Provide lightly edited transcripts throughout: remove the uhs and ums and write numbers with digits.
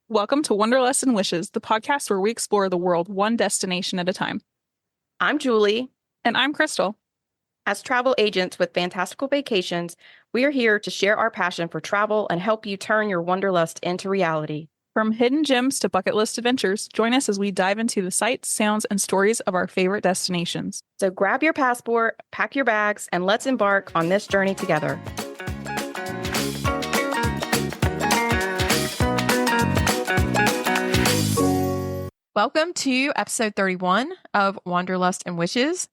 Welcome to Wanderlust and Wishes, the podcast where we explore the world one destination at a time. I'm Julie. And I'm Krystle. As travel agents with fantastical vacations, we are here to share our passion for travel and help you turn your wanderlust into reality. From hidden gems to bucket list adventures, join us as we dive into the sights, sounds, and stories of our favorite destinations. So grab your passport, pack your bags, and let's embark on this journey together. Welcome to episode 31 of Wanderlust and Wishes.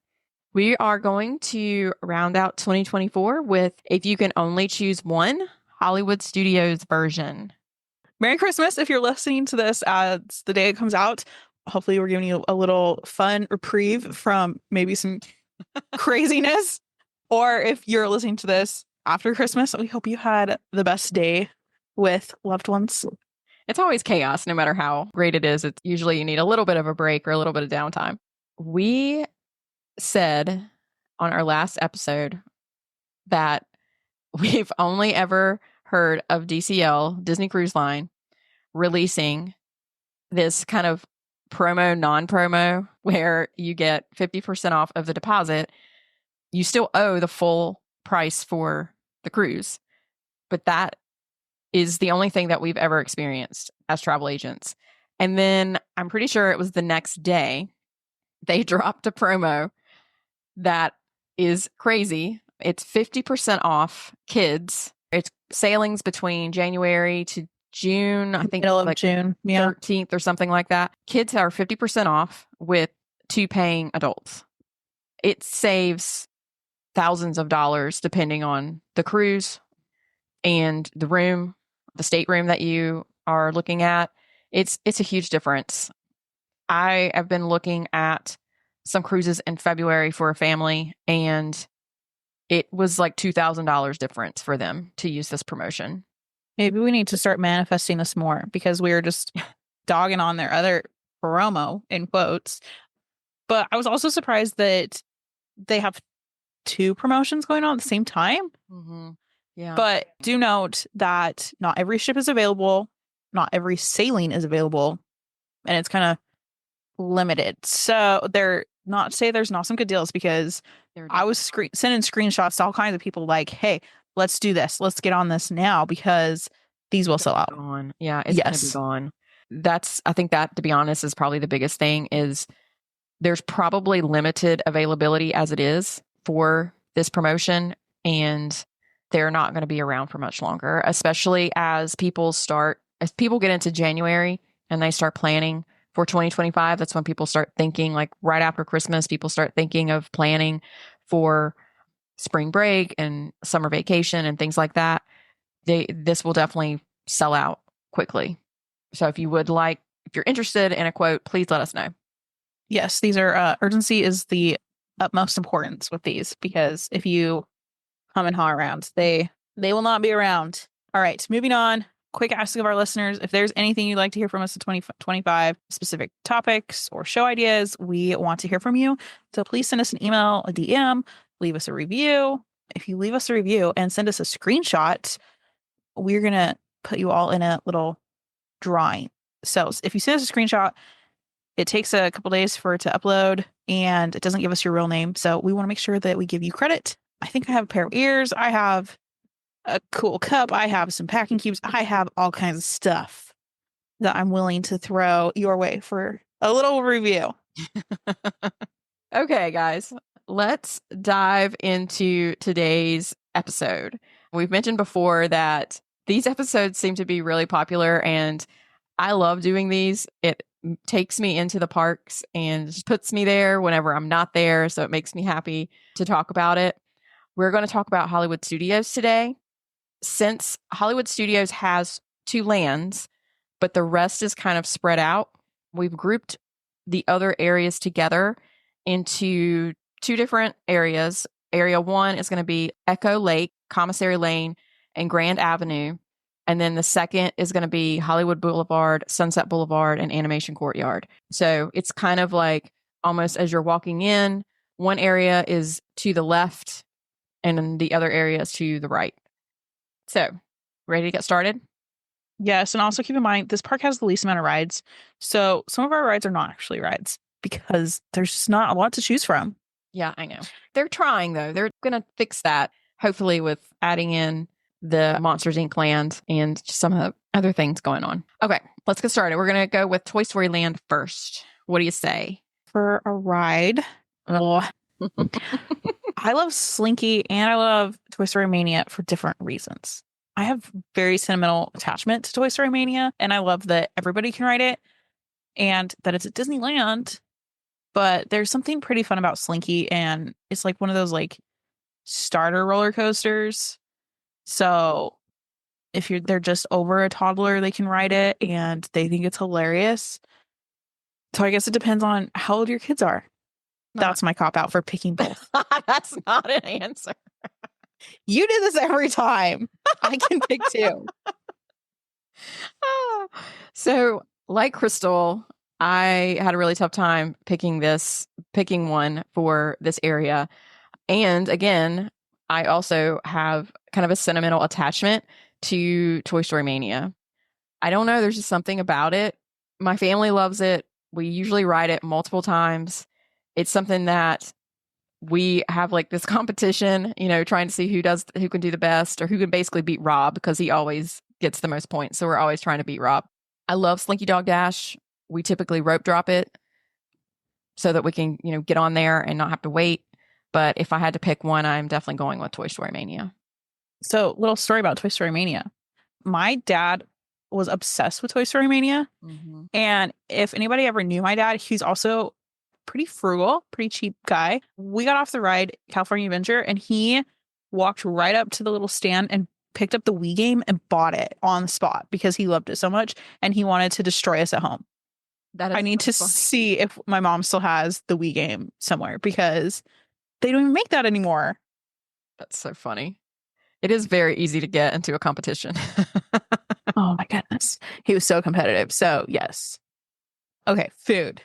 We are going to round out 2024 with If You Can Only Choose One, Hollywood Studios version. Merry Christmas if you're listening to this as the day it comes out. Hopefully we're giving you a little fun reprieve from maybe some craziness. Or if you're listening to this after Christmas, we hope you had the best day with loved ones. It's always chaos, no matter how great it is. It's usually you need a little bit of a break or a little bit of downtime. We said on our last episode that we've only ever heard of DCL, Disney Cruise Line, releasing this kind of promo, non-promo, where you get 50% off of the deposit. You still owe the full price for the cruise, but that is the only thing that we've ever experienced as travel agents. And then I'm pretty sure it was the next day, they dropped a promo that is crazy. It's 50% off kids. It's sailings between January to June, I think Middle of like June, 13th or something like that. Kids are 50% off with 2 paying adults. It saves thousands of dollars depending on the cruise and the room, the stateroom that you are looking at. It's a huge difference. I have been looking at some cruises in February for a family, and it was like $2,000 difference for them to use this promotion. Maybe we need to start manifesting this more because we are just dogging on their other promo in quotes. But I was also surprised that they have 2 promotions going on at the same time. Mm-hmm. Yeah. But do note that not every ship is available. Not every sailing is available. And it's kind of limited. So they're not to say there's not some good deals, because I was sending screenshots to all kinds of people like, hey, let's do this. Let's get on this now because these will sell out. Gone. Yeah, it's going to be gone. I think that, to be honest, is probably the biggest thing is there's probably limited availability as it is for this promotion, and they're not going to be around for much longer, especially as people get into January and they start planning for 2025. That's when people start thinking, like right after Christmas, people start thinking of planning for spring break and summer vacation and things like that. This will definitely sell out quickly. So if you're interested in a quote, please let us know. Yes, these are urgency is the utmost importance with these, because if you come and haw around, they will not be around. All right, moving on. Quick ask of our listeners: if there's anything you'd like to hear from us in 2025, specific topics or show ideas, we want to hear from you. So please send us an email, a DM, leave us a review. If you leave us a review and send us a screenshot, we're going to put you all in a little drawing. So if you send us a screenshot, it takes a couple days for it to upload, and it doesn't give us your real name. So we want to make sure that we give you credit. I think I have a pair of ears. I have a cool cup. I have some packing cubes. I have all kinds of stuff that I'm willing to throw your way for a little review. Okay, guys, let's dive into today's episode. We've mentioned before that these episodes seem to be really popular, and I love doing these. It takes me into the parks and just puts me there whenever I'm not there. So it makes me happy to talk about it. We're going to talk about Hollywood Studios today. Since Hollywood Studios has 2 lands, but the rest is kind of spread out, we've grouped the other areas together into 2 different areas. Area 1 is going to be Echo Lake, Commissary Lane, and Grand Avenue. And then the second is going to be Hollywood Boulevard, Sunset Boulevard, and Animation Courtyard. So it's kind of like almost as you're walking in, one area is to the left and then the other area is to the right. So, ready to get started? Yes, and also keep in mind this park has the least amount of rides. So some of our rides are not actually rides because there's just not a lot to choose from. Yeah, I know. They're trying though. They're going to fix that, hopefully with adding in the Monsters Inc. land and just some of the other things going on. Okay, let's get started. We're going to go with Toy Story Land first. What do you say? For a ride, oh, I love Slinky and I love Toy Story Mania for different reasons. I have very sentimental attachment to Toy Story Mania, and I love that everybody can ride it and that it's at Disneyland. But there's something pretty fun about Slinky, and it's like one of those like starter roller coasters. So if they're just over a toddler, they can ride it and they think it's hilarious. So I guess it depends on how old your kids are. That's my cop out for picking both. That's not an answer. You do this every time. I can pick two. So, like Krystle, I had a really tough time picking one for this area. And again, I also have kind of a sentimental attachment to Toy Story Mania. I don't know, there's just something about it. My family loves it. We usually ride it multiple times. It's something that we have like this competition, trying to see who can do the best or who can basically beat Rob because he always gets the most points. So we're always trying to beat Rob. I love Slinky Dog Dash. We typically rope drop it so that we can, get on there and not have to wait. But if I had to pick one, I'm definitely going with Toy Story Mania. So, little story about Toy Story Mania. My dad was obsessed with Toy Story Mania. Mm-hmm. And if anybody ever knew my dad, he's also pretty frugal, pretty cheap guy. We got off the ride, California Adventure, and he walked right up to the little stand and picked up the Wii game and bought it on the spot because he loved it so much and he wanted to destroy us at home. I need to see if my mom still has the Wii game somewhere because they don't even make that anymore. That's so funny. It is very easy to get into a competition. Oh my goodness. He was so competitive. So yes. Okay, food.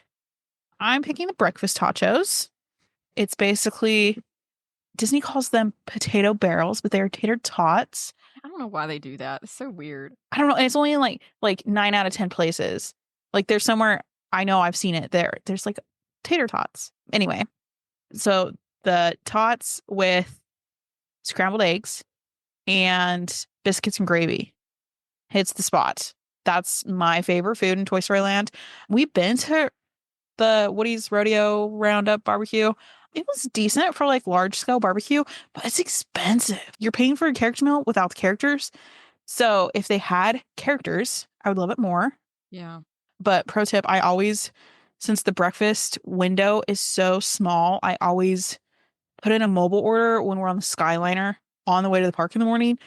I'm picking the breakfast tachos. It's basically, Disney calls them potato barrels, but they're tater tots. I don't know why they do that. It's so weird. I don't know. It's only in like 9 out of 10 places. Like there's somewhere I know I've seen it there. There's like tater tots. Anyway, so the tots with scrambled eggs and biscuits and gravy hits the spot. That's my favorite food in Toy Story Land. We've been to the Woody's Rodeo Roundup barbecue. It was decent for like large scale barbecue, but it's expensive. You're paying for a character meal without the characters. So if they had characters, I would love it more. Yeah. But pro tip, since the breakfast window is so small, I always put in a mobile order when we're on the Skyliner on the way to the park in the morning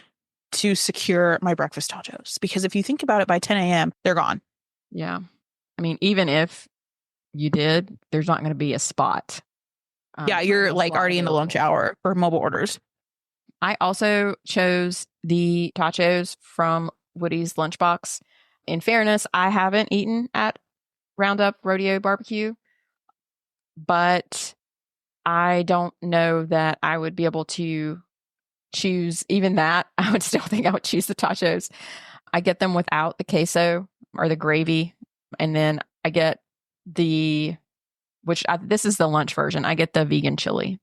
to secure my breakfast tachos. Because if you think about it, by 10 a.m., they're gone. Yeah. I mean, even if you did, there's not going to be a spot. Yeah, you're like already in the lunch hour for mobile orders. I also chose the tachos from Woody's lunchbox. In fairness, I haven't eaten at Roundup Rodeo Barbecue, but I don't know that I would be able to choose even that. I would still think I would choose the tachos. I get them without the queso or the gravy, and then I get this is the lunch version. I get the vegan chili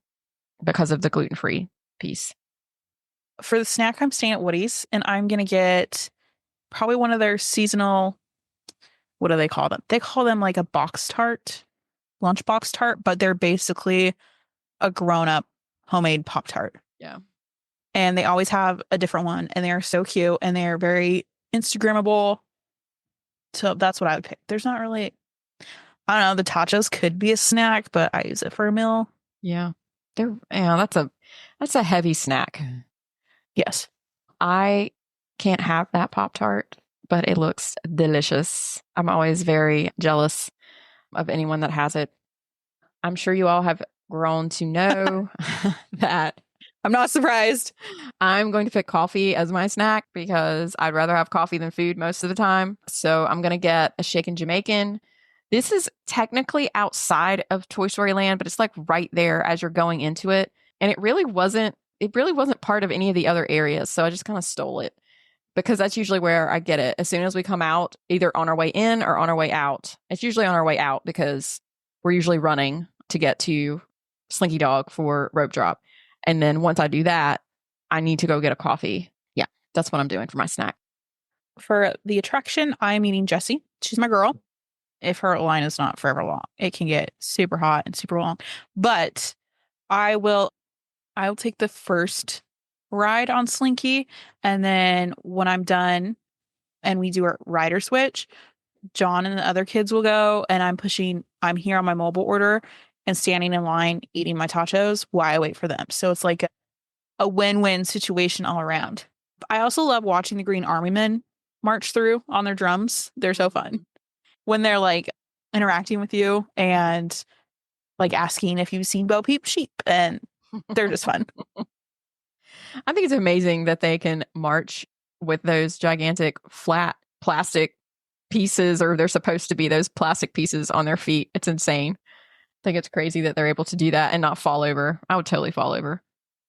because of the gluten-free piece. For the snack, I'm staying at Woody's, and I'm going to get probably one of their seasonal, what do they call them? They call them like a box tart, lunch box tart, but they're basically a grown-up homemade Pop-Tart. Yeah. And they always have a different one, and they are so cute, and they're very Instagrammable. So that's what I would pick. There's not really, I don't know, the tachos could be a snack, but I use it for a meal. Yeah. That's a heavy snack. Yes. I can't have that Pop-Tart, but it looks delicious. I'm always very jealous of anyone that has it. I'm sure you all have grown to know that I'm not surprised. I'm going to pick coffee as my snack because I'd rather have coffee than food most of the time. So I'm going to get a shaken Jamaican. This is technically outside of Toy Story Land, but it's like right there as you're going into it. And it really wasn't part of any of the other areas. So I just kind of stole it. because that's usually where I get it. As soon as we come out, either on our way in or on our way out. It's usually on our way out because we're usually running to get to Slinky Dog for rope drop. And then once I do that, I need to go get a coffee. Yeah, that's what I'm doing for my snack. For the attraction, I'm meeting Jessie. She's my girl. If her line is not forever long, it can get super hot and super long. But I'll take the first ride on Slinky, and then when I'm done and we do a rider switch, John and the other kids will go, and I'm here on my mobile order and standing in line eating my tacos while I wait for them. So it's like a win-win situation all around. I also love watching the Green Army Men march through on their drums. They're so fun when they're like interacting with you and like asking if you've seen Bo Peep sheep, and they're just fun. I think it's amazing that they can march with those gigantic flat plastic pieces, or they're supposed to be those plastic pieces on their feet. It's insane. I think it's crazy that they're able to do that and not fall over. I would totally fall over.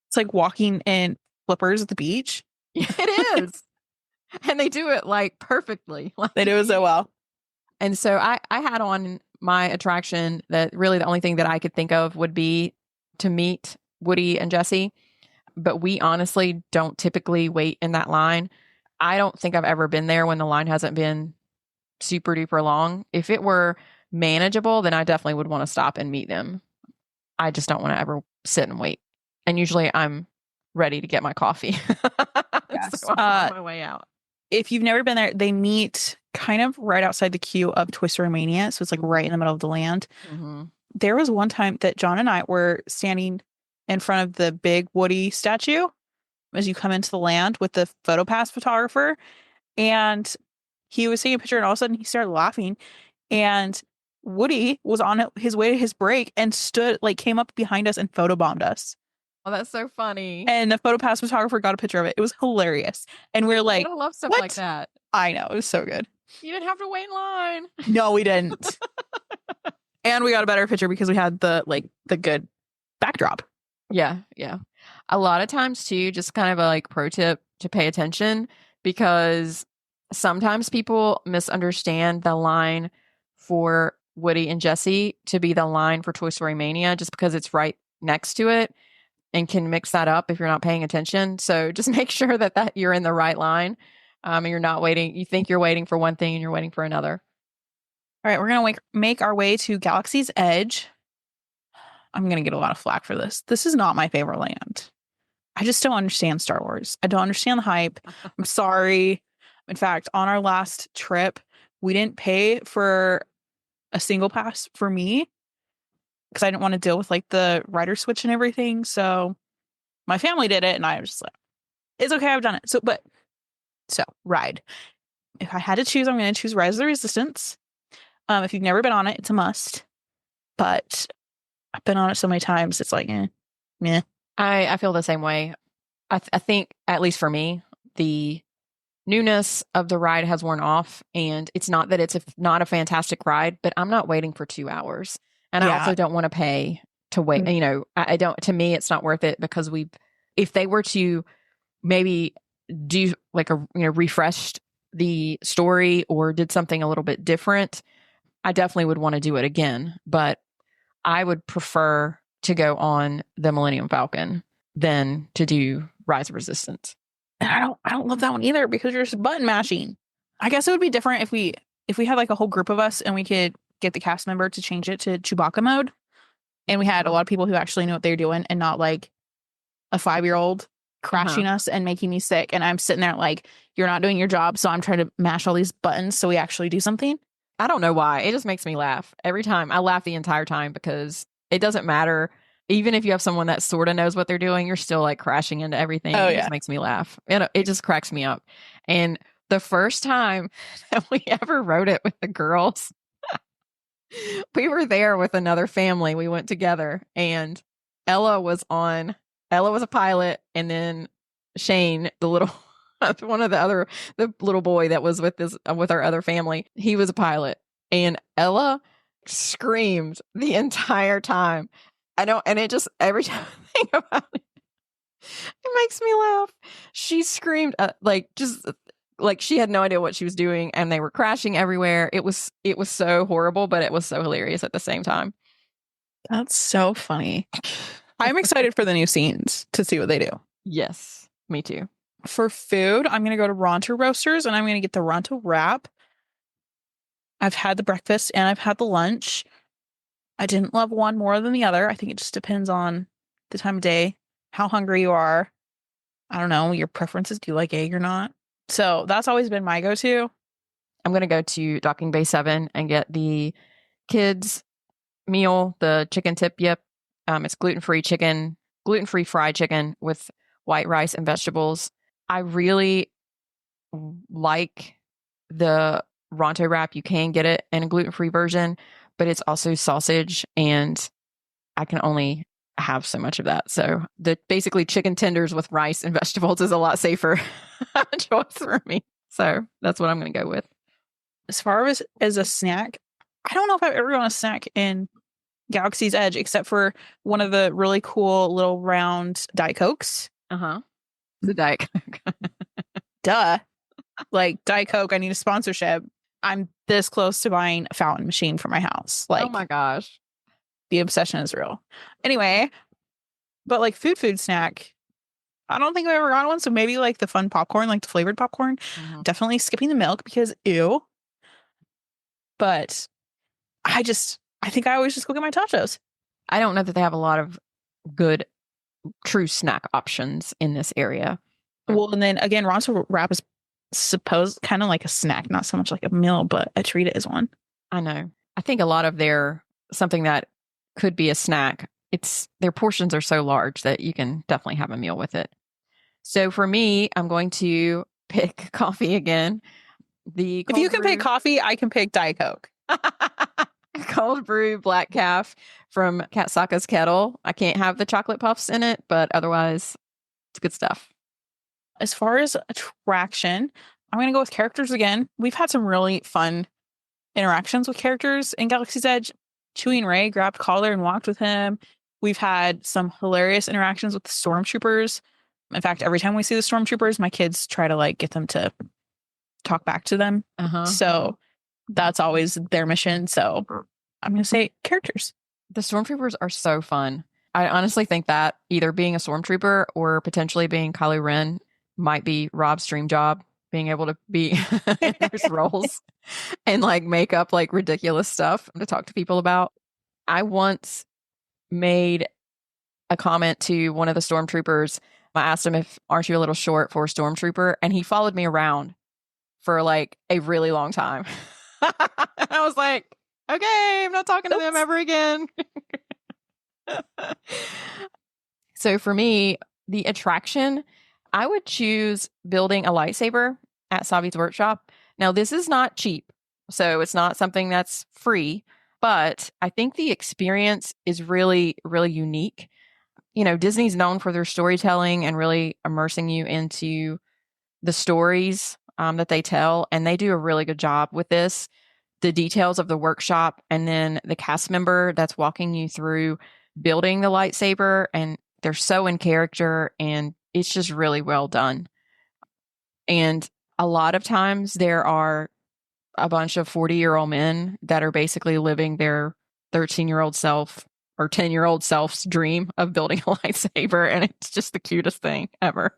It's like walking in flippers at the beach. It is. And they do it like perfectly. They do it so well. And so I had on my attraction that really the only thing that I could think of would be to meet Woody and Jessie. But we honestly don't typically wait in that line. I don't think I've ever been there when the line hasn't been super duper long. If it were manageable, then I definitely would want to stop and meet them. I just don't want to ever sit and wait. And usually I'm ready to get my coffee. Yes. So I'm on my way out. If you've never been there, they meet kind of right outside the queue of Twister Mania. So it's like right in the middle of the land. Mm-hmm. There was one time that John and I were standing in front of the big Woody statue as you come into the land with the PhotoPass photographer. And he was taking a picture, and all of a sudden he started laughing. And Woody was on his way to his break and came up behind us and photobombed us. Oh, that's so funny. And the PhotoPass photographer got a picture of it. It was hilarious. And we were like, I love stuff what? like that. I know. It was so good. You didn't have to wait in line. No, we didn't. And we got a better picture because we had the good backdrop. Yeah. A lot of times too, just kind of a pro tip to pay attention, because sometimes people misunderstand the line for Woody and Jessie to be the line for Toy Story Mania just because it's right next to it, and can mix that up if you're not paying attention. So just make sure that you're in the right line, and you're not waiting. You think you're waiting for one thing and you're waiting for another. All right, we're going to make our way to Galaxy's Edge. I'm going to get a lot of flack for this. This is not my favorite land. I just don't understand Star Wars. I don't understand the hype. I'm sorry. In fact, on our last trip, we didn't pay for a single pass for me because I didn't want to deal with the rider switch and everything. So my family did it, and I was just like, it's okay, I've done it. So ride. If I had to choose, I'm going to choose Rise of the Resistance. If you've never been on it, it's a must. But I've been on it so many times, it's like, meh. I feel the same way. I think, at least for me, the newness of the ride has worn off, and it's not that it's not a fantastic ride, but I'm not waiting for 2 hours, and I also don't want to pay to wait. Mm-hmm. I don't. To me, it's not worth it, because if they were to maybe do refreshed the story or did something a little bit different, I definitely would want to do it again. But I would prefer to go on the Millennium Falcon than to do Rise of Resistance. And I don't love that one either, because you're just button mashing. I guess it would be different if we had a whole group of us and we could get the cast member to change it to Chewbacca mode, and we had a lot of people who actually knew what they were doing, and not a 5-year-old crashing us and making me sick. And I'm sitting there you're not doing your job, so I'm trying to mash all these buttons so we actually do something. I don't know why. It just makes me laugh every time. I laugh the entire time because it doesn't matter. Even if you have someone that sort of knows what they're doing, you're still crashing into everything. Oh, it yeah. just makes me laugh. It just cracks me up. And the first time that we ever rode it with the girls, we were there with another family. We went together, and Ella was a pilot, and then Shane, the little the little boy that was with our other family, he was a pilot, and Ella screamed the entire time. And it just, every time I think about it, it makes me laugh. She screamed just like she had no idea what she was doing, and they were crashing everywhere. It was so horrible, but it was so hilarious at the same time. That's so funny. I'm excited for the new scenes to see what they do. Yes, me too. For food, I'm going to go to Ronto Roasters and I'm going to get the Ronto wrap. I've had the breakfast and I've had the lunch. I didn't love one more than the other. I think it just depends on the time of day, how hungry you are. I don't know, your preferences. Do you like egg or not? So that's always been my go-to. I'm going to go to Docking Bay 7 and get the kids meal, the chicken tip yip. It's gluten-free fried chicken with white rice and vegetables. I really like the Ronto wrap. You can get it in a gluten-free version, but it's also sausage, and I can only have so much of that. So the basically chicken tenders with rice and vegetables is a lot safer choice for me. So that's what I'm going to go with. As far as a snack, I don't know if I've ever gone a snack in Galaxy's Edge except for one of the really cool little round Diet Cokes. The Diet Coke. Duh. Like Diet Coke, I need a sponsorship. I'm this close to buying a fountain machine for my house. Like, oh my gosh. The obsession is real. Anyway, but like food snack, I don't think I've ever gotten one. So maybe like the fun popcorn, like the flavored popcorn. Definitely skipping the milk because ew. But I think I always just go get my tachos. I don't know that they have a lot of good true snack options in this area. Well, and then again, Ronto wrap is supposed kind of like a snack, not so much like a meal, but I treat it as one. I know. I think a lot of something that could be a snack, their portions are so large that you can definitely have a meal with it. So for me, I'm going to pick coffee again. If you can pick coffee, I can pick Diet Coke. Cold brew black calf from Katsaka's Kettle. I can't have the chocolate puffs in it, but otherwise it's good stuff. As far as attraction, I'm going to go with characters again. We've had some really fun interactions with characters in Galaxy's Edge. Chewie and Rey grabbed Collar and walked with him. We've had some hilarious interactions with the stormtroopers. In fact, every time we see the stormtroopers, my kids try to like get them to talk back to them. So that's always their mission. So I'm going to say characters. The stormtroopers are so fun. I honestly think that either being a stormtrooper or potentially being Kylo Ren might be Rob's dream job, being able to be in those roles and like make up like ridiculous stuff to talk to people about. I once made a comment to one of the stormtroopers. I asked him aren't you a little short for a stormtrooper? And he followed me around for like a really long time. I was like, okay, I'm not talking to them ever again. So for me, the attraction, I would choose building a lightsaber at Savi's workshop. Now, this is not cheap, so it's not something that's free, but I think the experience is really, really unique. You know, Disney's known for their storytelling and really immersing you into the stories that they tell, and they do a really good job with this. The details of the workshop, and then the cast member that's walking you through building the lightsaber, and they're so in character, and it's just really well done. And a lot of times there are a bunch of 40-year-old men that are basically living their 13-year-old self or 10-year-old self's dream of building a lightsaber, and it's just the cutest thing ever.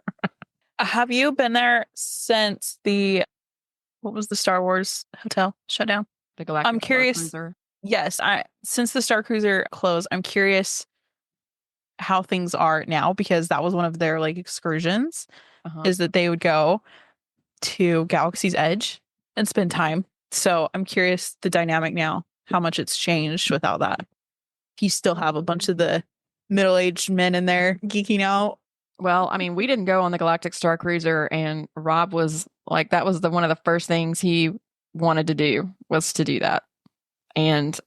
Have you been there since what was the Star Wars hotel shut down? The Galactic I'm curious. Star Cruiser. Yes, since the Star Cruiser closed, I'm curious how things are now, because that was one of their like excursions, is that they would go to Galaxy's Edge and spend time. So I'm curious the dynamic now, how much it's changed without that. If you still have a bunch of the middle-aged men in there geeking out. Well, I mean, we didn't go on the Galactic Star Cruiser, and Rob was like, that was one of the first things he wanted to do, was to do that. And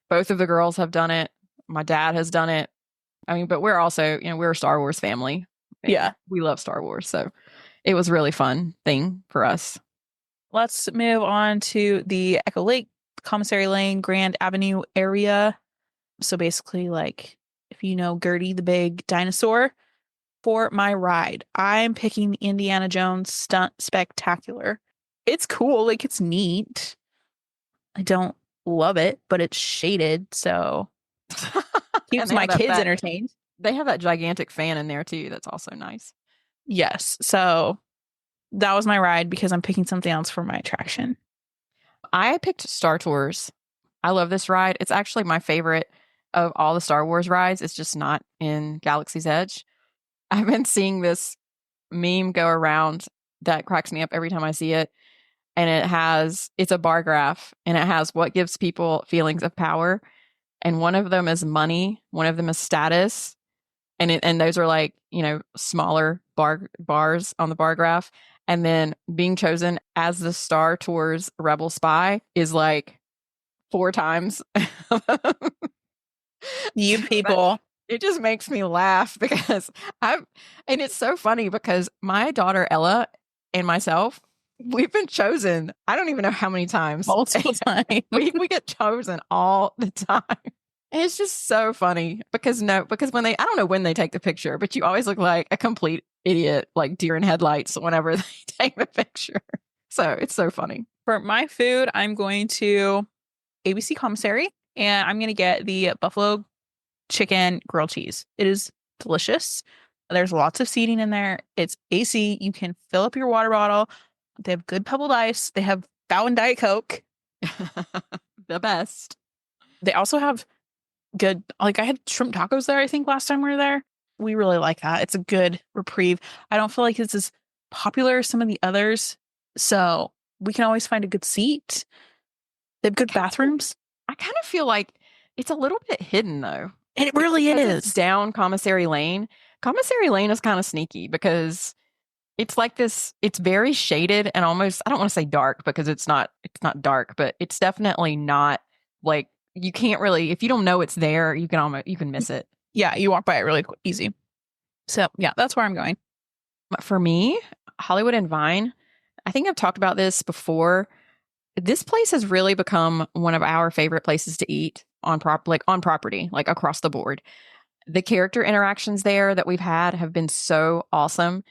both of the girls have done it. My dad has done it. I mean, but we're also, we're a Star Wars family. Yeah. We love Star Wars. So it was a really fun thing for us. Let's move on to the Echo Lake, Commissary Lane, Grand Avenue area. So basically, like, if you know Gertie, the big dinosaur, For my ride, I'm picking the Indiana Jones Stunt Spectacular. It's cool, like it's neat. I don't love it, but it's shaded, so And keeps they my have that kids fat- entertained. They have that gigantic fan in there too. That's also nice. Yes, so that was my ride because I'm picking something else for my attraction. I picked Star Tours. I love this ride. It's actually my favorite of all the Star Wars rides. It's just not in Galaxy's Edge. I've been seeing this meme go around that cracks me up every time I see it. And it's a bar graph and it has what gives people feelings of power. And one of them is money, one of them is status. And those are like, smaller bars on the bar graph. And then being chosen as the Star Tours Rebel Spy is like 4 times. You So people. it just makes me laugh because and it's so funny because my daughter Ella and myself, we've been chosen. I don't even know how many times. Multiple times. we get chosen all the time. And it's just so funny because when I don't know when they take the picture, but you always look like a complete idiot, like deer in headlights whenever they take the picture. So it's so funny. For my food, I'm going to ABC Commissary and I'm going to get the buffalo chicken grilled cheese. It is delicious. There's lots of seating in there. It's AC. You can fill up your water bottle. They have good pebbled ice. They have Bow and Diet Coke. The best. They also have good, like I had shrimp tacos there, I think, last time we were there. We really like that. It's a good reprieve. I don't feel like it's as popular as some of the others. So we can always find a good seat. They have good bathrooms. I kind of feel like it's a little bit hidden though. It really Because it's is. down Commissary Lane. Commissary Lane is kind of sneaky because it's like this, it's very shaded and almost, I don't want to say dark because it's not dark, but it's definitely not like, you can't really, if you don't know it's there, you can miss it. Yeah, you walk by it really easy. So yeah, that's where I'm going. For me, Hollywood and Vine, I think I've talked about this before. This place has really become one of our favorite places to eat on property, like across the board. The character interactions there that we've had have been so awesome,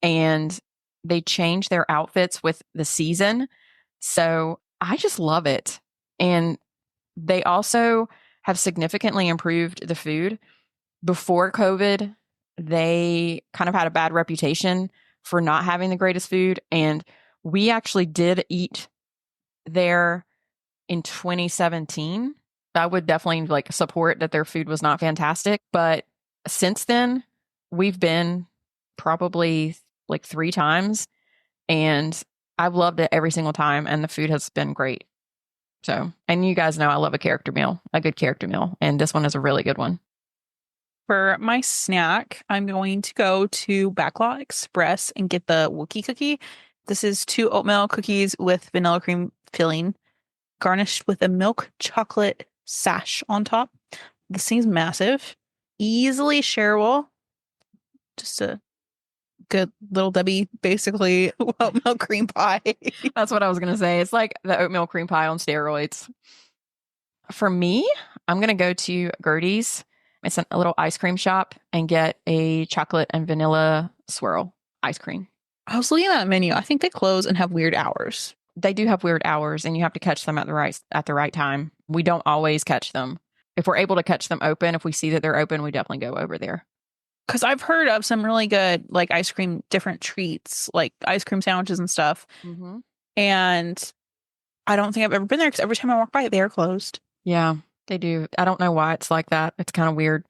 and they change their outfits with the season. So I just love it. And they also have significantly improved the food. Before COVID, they kind of had a bad reputation for not having the greatest food. And we actually did eat there in 2017. I would definitely like support that their food was not fantastic. But since then, we've been probably like 3 times and I've loved it every single time and the food has been great. So, and you guys know I love a good character meal. And this one is a really good one. For my snack, I'm going to go to Backlot Express and get the Wookiee cookie. This is 2 oatmeal cookies with vanilla cream filling, garnished with a milk chocolate sash on top. This thing's massive, easily shareable. Just a good little Debbie, basically, oatmeal cream pie. That's what I was going to say. It's like the oatmeal cream pie on steroids. For me, I'm going to go to Gertie's. It's a little ice cream shop and get a chocolate and vanilla swirl ice cream. I was looking at that menu. I think they close and have weird hours. They do have weird hours and you have to catch them at the right time. We don't always catch them. If we're able to catch them open, if we see that they're open, we definitely go over there. Because I've heard of some really good like ice cream, different treats, like ice cream sandwiches and stuff. Mm-hmm. And I don't think I've ever been there because every time I walk by, they are closed. Yeah, they do. I don't know why it's like that. It's kind of weird.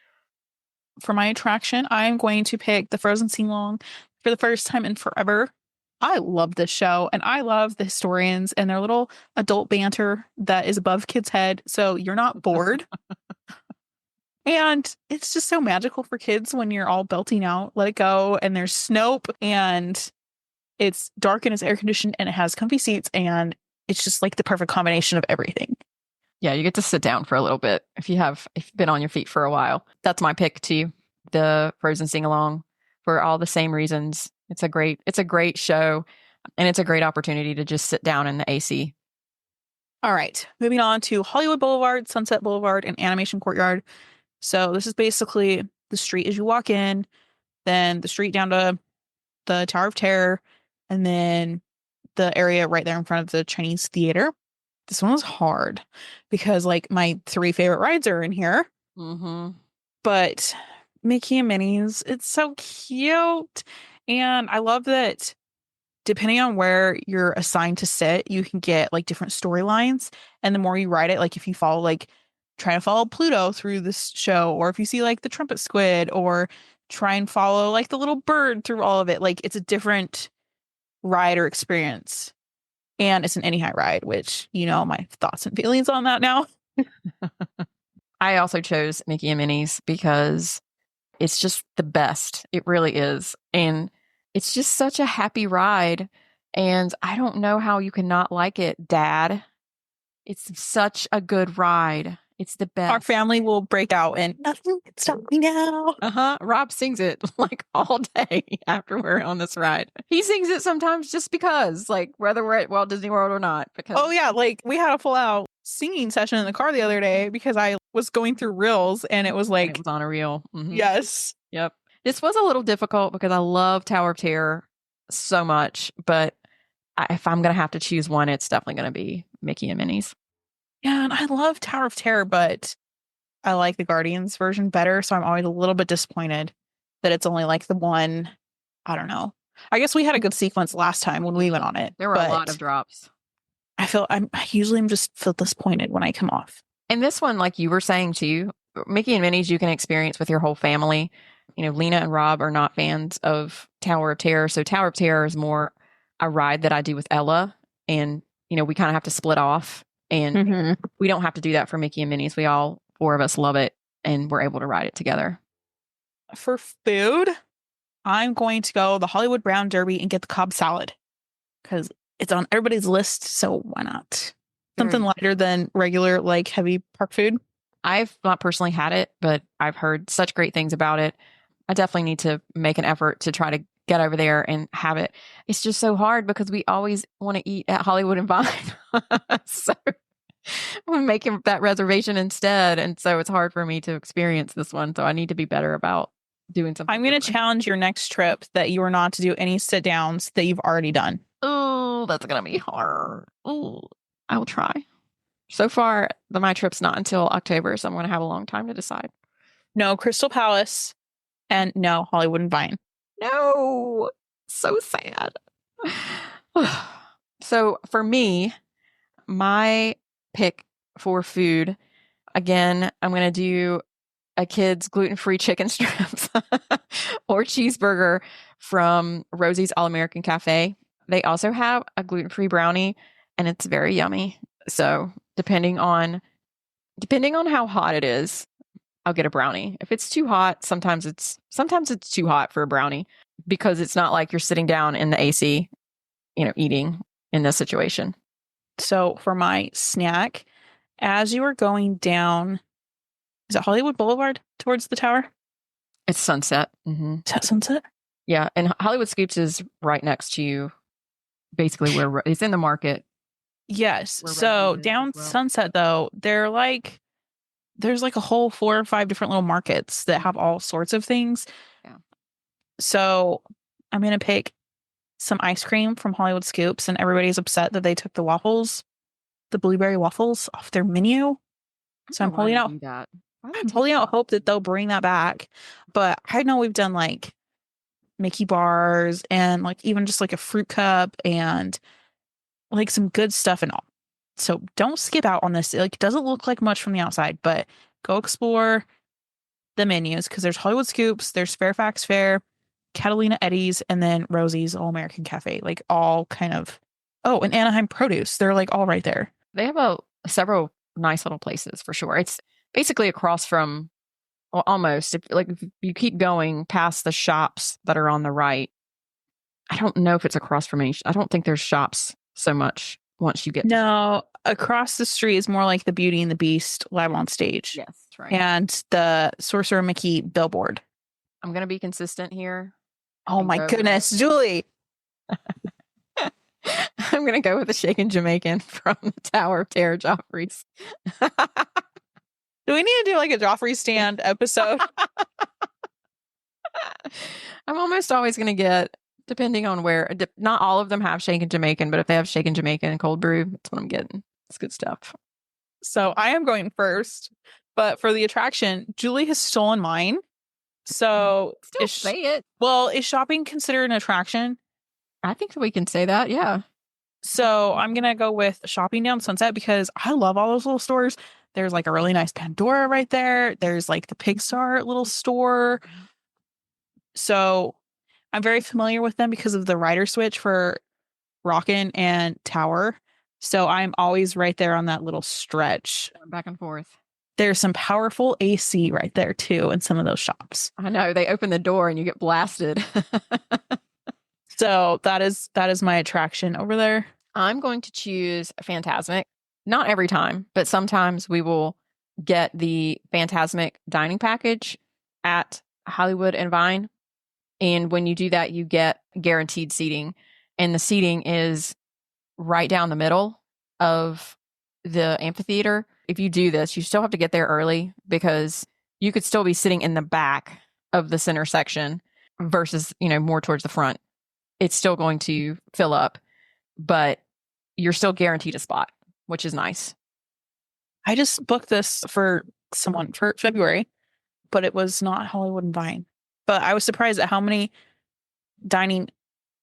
For my attraction, I'm going to pick the Frozen Sing Along for the first time in forever. I love this show and I love the historians and their little adult banter that is above kids' head. So you're not bored. And it's just so magical for kids when you're all belting out, Let It Go, and there's Snope, and it's dark and it's air conditioned and it has comfy seats, and it's just like the perfect combination of everything. Yeah, you get to sit down for a little bit if you've been on your feet for a while. That's my pick too, the Frozen Sing Along, for all the same reasons. It's a great show, and it's a great opportunity to just sit down in the AC. All right, moving on to Hollywood Boulevard, Sunset Boulevard, and Animation Courtyard. So this is basically the street as you walk in. then the street down to the Tower of Terror, and then the area right there in front of the Chinese theater. This one was hard because like my 3 favorite rides are in here. Mm-hmm. But Mickey and Minnie's, it's so cute. And I love that depending on where you're assigned to sit, you can get like different storylines. And the more you ride it, like if you follow like try to follow Pluto through this show, or if you see like the trumpet squid, or try and follow like the little bird through all of it, like it's a different ride or experience. And it's an any high ride, which you know my thoughts and feelings on that now. I also chose Mickey and Minnie's because it's just the best. It really is. And it's just such a happy ride. And I don't know how you cannot like it, Dad. It's such a good ride. It's the best. Our family will break out and nothing can stop me now. Rob sings it like all day after we're on this ride. He sings it sometimes just because, like whether we're at Walt Disney World or not. Because Oh yeah, like we had a full out singing session in the car the other day because I was going through reels and it was like it was on a reel. Mhm. yes. Yep. This was a little difficult because I love Tower of Terror so much, but if I'm going to have to choose one, it's definitely going to be Mickey and Minnie's. Yeah, and I love Tower of Terror, but I like the Guardians version better, so I'm always a little bit disappointed that it's only like the one. I don't know. I guess we had a good sequence last time when we went on it. There were a lot of drops. I usually am just feel disappointed when I come off. And this one, like you were saying too, Mickey and Minnie's you can experience with your whole family. You know, Lena and Rob are not fans of Tower of Terror. So Tower of Terror is more a ride that I do with Ella. And, you know, we kind of have to split off. And we don't have to do that for Mickey and Minnie's. We all 4 of us love it. And we're able to ride it together. For food, I'm going to go the Hollywood Brown Derby and get the Cobb salad. Because it's on everybody's list. So why not? Something lighter than regular, like heavy park food. I've not personally had it, but I've heard such great things about it. I definitely need to make an effort to try to get over there and have it. It's just so hard because we always want to eat at Hollywood and Vine. So we're making that reservation instead. And so it's hard for me to experience this one. So I need to be better about doing something. I'm going to challenge your next trip that you are not to do any sit downs that you've already done. Oh, that's going to be hard. Oh, I will try. So far, my trip's not until October, so I'm going to have a long time to decide. No Crystal Palace and no Hollywood and Vine. No, so sad. So for me, my pick for food, again, I'm going to do a kid's gluten-free chicken strips or cheeseburger from Rosie's All-American Cafe. They also have a gluten-free brownie, and it's very yummy. So depending on how hot it is, I'll get a brownie. If it's too hot, sometimes it's too hot for a brownie because it's not like you're sitting down in the AC, you know, eating in this situation. So for my snack, as you are going down, is it Hollywood Boulevard towards the tower? It's Sunset. Is that Sunset? Yeah, and Hollywood Scoops is right next to you, basically where it's in the market. Yes. So down Sunset though, there's like a whole 4 or 5 different little markets that have all sorts of things. Yeah. So I'm gonna pick some ice cream from Hollywood Scoops, and everybody's upset that they took the blueberry waffles off their menu. So I'm holding out hope that they'll bring that back. But I know we've done like Mickey bars and like even just like a fruit cup and like some good stuff and all. So don't skip out on this. It doesn't look like much from the outside, but go explore the menus because there's Hollywood Scoops, there's Fairfax Fair, Catalina Eddie's, and then Rosie's All American Cafe. Like all kind of and Anaheim Produce. They're like all right there. They have several nice little places for sure. It's basically across from, well, almost if you keep going past the shops that are on the right. I don't know if it's across from any. I don't think there's shops so much once you get. No, across the street is more like the Beauty and the Beast live on stage. Yes, that's right. And the Sorcerer Mickey billboard. I'm going to be consistent here. Oh my goodness, Julie. I'm going to go with the Shaken Jamaican from the Tower of Terror Joffrey's. Do we need to do like a Joffrey stand episode? I'm almost always going to get, depending on where, not all of them have shaken Jamaican, but if they have shaken Jamaican and cold brew, that's what I'm getting. It's good stuff. So I am going first, but for the attraction, Julie has stolen mine. So Still say it. Well, is shopping considered an attraction? I think we can say that. Yeah. So I'm going to go with shopping down Sunset because I love all those little stores. There's like a really nice Pandora right there. There's like the Pigstar little store. So I'm very familiar with them because of the rider switch for Rockin' and Tower. So I'm always right there on that little stretch. Back and forth. There's some powerful AC right there too in some of those shops. I know. They open the door and you get blasted. So that is my attraction over there. I'm going to choose Fantasmic. Not every time, but sometimes we will get the Fantasmic dining package at Hollywood and Vine. And when you do that, you get guaranteed seating. And the seating is right down the middle of the amphitheater. If you do this, you still have to get there early because you could still be sitting in the back of the center section versus, more towards the front. It's still going to fill up, but you're still guaranteed a spot, which is nice. I just booked this for someone for February, but it was not Hollywood and Vine. But I was surprised at how many dining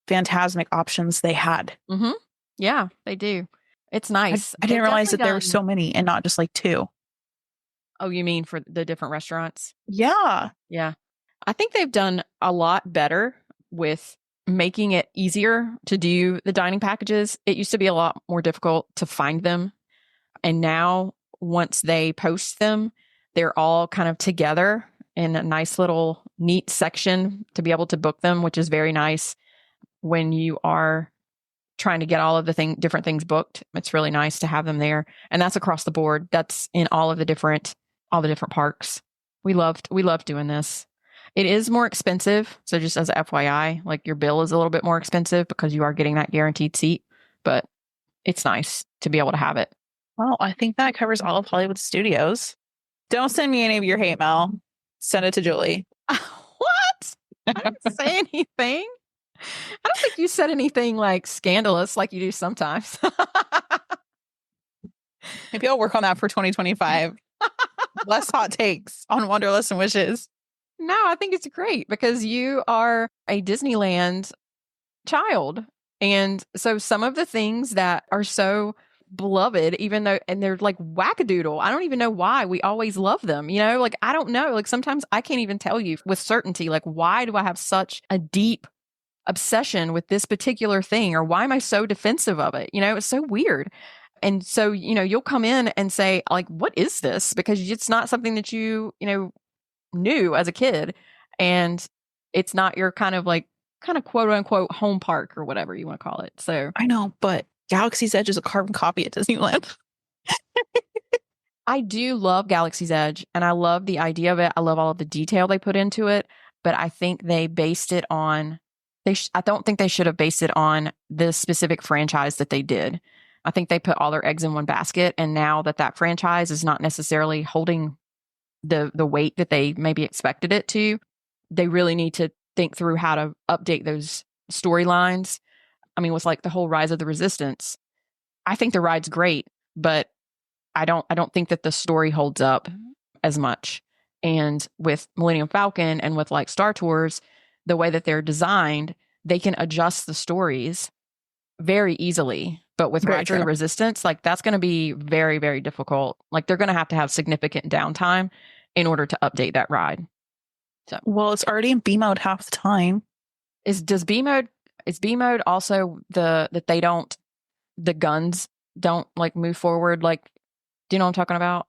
Fantasmic options they had. Mm-hmm. Yeah, they do. It's nice. I didn't realize that there were so many and not just like 2. Oh, you mean for the different restaurants? Yeah. Yeah. I think they've done a lot better with making it easier to do the dining packages. It used to be a lot more difficult to find them. And now, once they post them, they're all kind of together in a nice little neat section to be able to book them, which is very nice when you are trying to get all of the different things booked. It's really nice to have them there. And that's across the board. That's in all the different parks. We loved doing this. It is more expensive. So just as a FYI, like your bill is a little bit more expensive because you are getting that guaranteed seat, but it's nice to be able to have it. Well, I think that covers all of Hollywood Studios. Don't send me any of your hate mail. Send it to Julie. What? I didn't say anything. I don't think you said anything like scandalous like you do sometimes. Maybe I'll work on that for 2025. Less hot takes on Wanderlust and Wishes. No, I think it's great because you are a Disneyland child. And so some of the things that are so beloved, even though, and they're like wackadoodle, I don't even know why we always love them. Like, I don't know. Like, sometimes I can't even tell you with certainty, like, why do I have such a deep obsession with this particular thing? Or why am I so defensive of it? It's so weird. And so, you'll come in and say, like, what is this? Because it's not something that you knew as a kid. And it's not your kind of quote unquote home park or whatever you want to call it. So I know, but Galaxy's Edge is a carbon copy at Disneyland. I do love Galaxy's Edge and I love the idea of it. I love all of the detail they put into it, but I think they based it on, I don't think they should have based it on the specific franchise that they did. I think they put all their eggs in one basket. And now that franchise is not necessarily holding the weight that they maybe expected it to, they really need to think through how to update those storylines. I mean, with like the whole Rise of the Resistance, I think the ride's great, but I don't think that the story holds up as much. And with Millennium Falcon and with like Star Tours, the way that they're designed, they can adjust the stories very easily. But with Rise of the Resistance, like that's going to be very, very difficult. Like they're going to have significant downtime in order to update that ride. So, well, it's already in B mode half the time. Is B mode also the guns don't like move forward? Like, do you know what I'm talking about?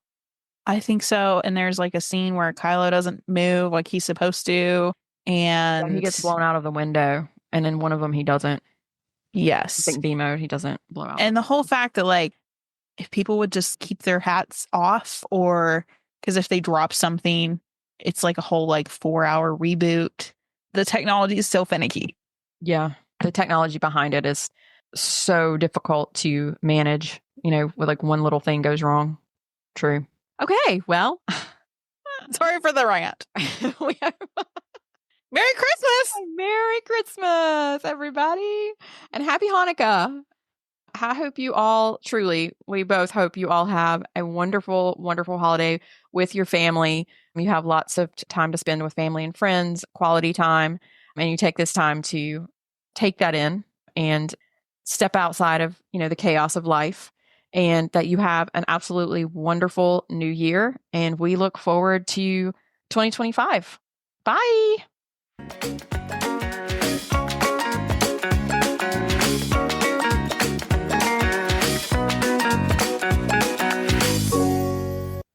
I think so. And there's like a scene where Kylo doesn't move like he's supposed to. And he gets blown out of the window. And then one of them, he doesn't. Yes. I think B mode, he doesn't blow out. And the whole fact that like, if people would just keep their hats off, or because if they drop something, it's like a whole like 4-hour reboot. The technology is so finicky. Yeah. The technology behind it is so difficult to manage, with like one little thing goes wrong. True. Okay. Well, sorry for the rant. Merry Christmas! Merry Christmas, everybody. And happy Hanukkah. I hope you all we both hope you all have a wonderful, wonderful holiday with your family. You have lots of time to spend with family and friends, quality time, and you take this time to take that in and step outside of, the chaos of life, and that you have an absolutely wonderful new year. And we look forward to 2025. Bye.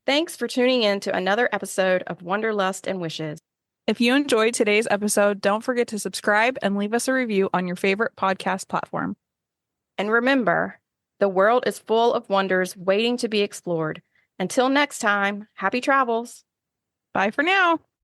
Thanks for tuning in to another episode of Wonderlust and Wishes. If you enjoyed today's episode, don't forget to subscribe and leave us a review on your favorite podcast platform. And remember, the world is full of wonders waiting to be explored. Until next time, happy travels. Bye for now.